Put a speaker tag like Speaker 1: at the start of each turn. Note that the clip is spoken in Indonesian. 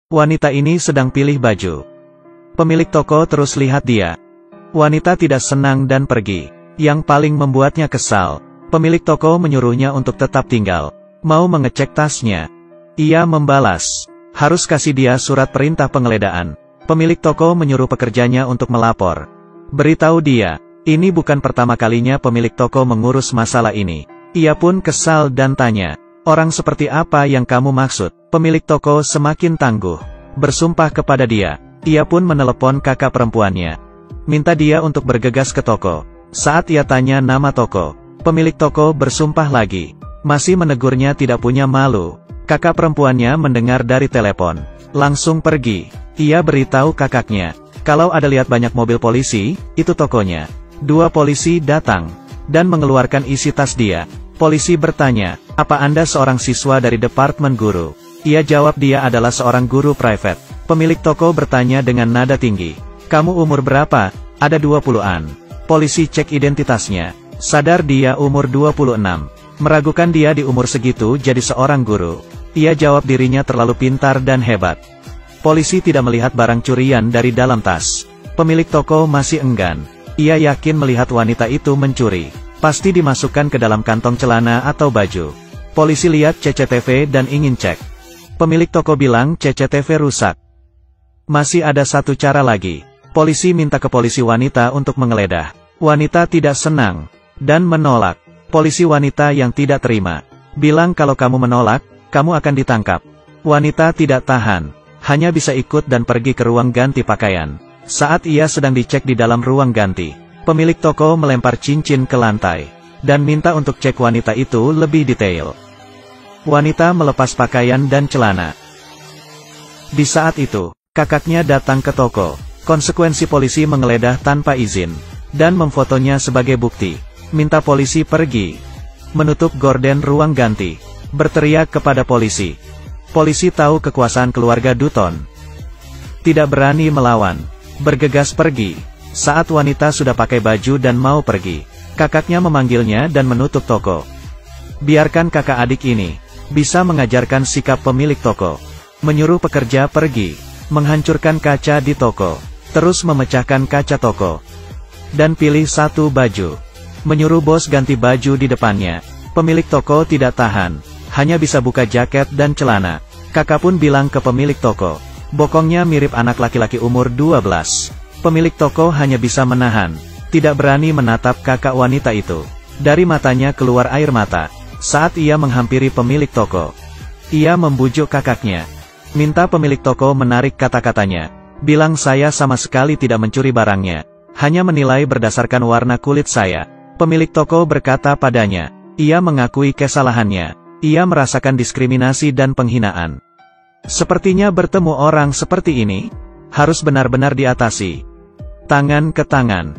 Speaker 1: Wanita ini sedang pilih baju. Pemilik toko terus lihat dia. Wanita tidak senang dan pergi. Yang paling membuatnya kesal, pemilik toko menyuruhnya untuk tetap tinggal. Mau mengecek tasnya. Ia membalas, harus kasih dia surat perintah penggeledahan. Pemilik toko menyuruh pekerjanya untuk melapor. Beritahu dia, ini bukan pertama kalinya pemilik toko mengurus masalah ini. Ia pun kesal dan tanya, orang seperti apa yang kamu maksud? Pemilik toko semakin tangguh, bersumpah kepada dia. Ia pun menelepon kakak perempuannya, minta dia untuk bergegas ke toko. Saat ia tanya nama toko, pemilik toko bersumpah lagi, masih menegurnya tidak punya malu. Kakak perempuannya mendengar dari telepon, langsung pergi. Ia beritahu kakaknya, kalau ada lihat banyak mobil polisi, itu tokonya. 2 polisi datang, dan mengeluarkan isi tas dia. Polisi bertanya, apa Anda seorang siswa dari Departemen Guru? Ia jawab dia adalah seorang guru private. Pemilik toko bertanya dengan nada tinggi, kamu umur berapa? Ada 20-an. Polisi cek identitasnya, sadar dia umur 26. Meragukan dia di umur segitu jadi seorang guru. Ia jawab dirinya terlalu pintar dan hebat. Polisi tidak melihat barang curian dari dalam tas. Pemilik toko masih enggan. Ia yakin melihat wanita itu mencuri. Pasti dimasukkan ke dalam kantong celana atau baju. Polisi lihat CCTV dan ingin cek. Pemilik toko bilang CCTV rusak. Masih ada satu cara lagi. Polisi minta ke polisi wanita untuk menggeledah. Wanita tidak senang, dan menolak. Polisi wanita yang tidak terima, bilang kalau kamu menolak, kamu akan ditangkap. Wanita tidak tahan, hanya bisa ikut dan pergi ke ruang ganti pakaian. Saat ia sedang dicek di dalam ruang ganti, pemilik toko melempar cincin ke lantai, dan minta untuk cek wanita itu lebih detail. Wanita melepas pakaian dan celana. Di saat itu, kakaknya datang ke toko. Konsekuensi polisi menggeledah tanpa izin, dan memfotonya sebagai bukti. Minta polisi pergi. Menutup gorden ruang ganti. Berteriak kepada polisi. Polisi tahu kekuasaan keluarga Dutton. Tidak berani melawan. Bergegas pergi. Saat wanita sudah pakai baju dan mau pergi, kakaknya memanggilnya dan menutup toko. Biarkan kakak adik ini bisa mengajarkan sikap pemilik toko. Menyuruh pekerja pergi, menghancurkan kaca di toko, terus memecahkan kaca toko, dan pilih satu baju. Menyuruh bos ganti baju di depannya. Pemilik toko tidak tahan, hanya bisa buka jaket dan celana. Kakak pun bilang ke pemilik toko, bokongnya mirip anak laki-laki umur 12. Pemilik toko hanya bisa menahan, tidak berani menatap kakak wanita itu. Dari matanya keluar air mata. Saat ia menghampiri pemilik toko, ia membujuk kakaknya, minta pemilik toko menarik kata-katanya. Bilang saya sama sekali tidak mencuri barangnya, hanya menilai berdasarkan warna kulit saya. Pemilik toko berkata padanya, ia mengakui kesalahannya. Ia merasakan diskriminasi dan penghinaan. Sepertinya bertemu orang seperti ini harus benar-benar diatasi. Tangan ke tangan.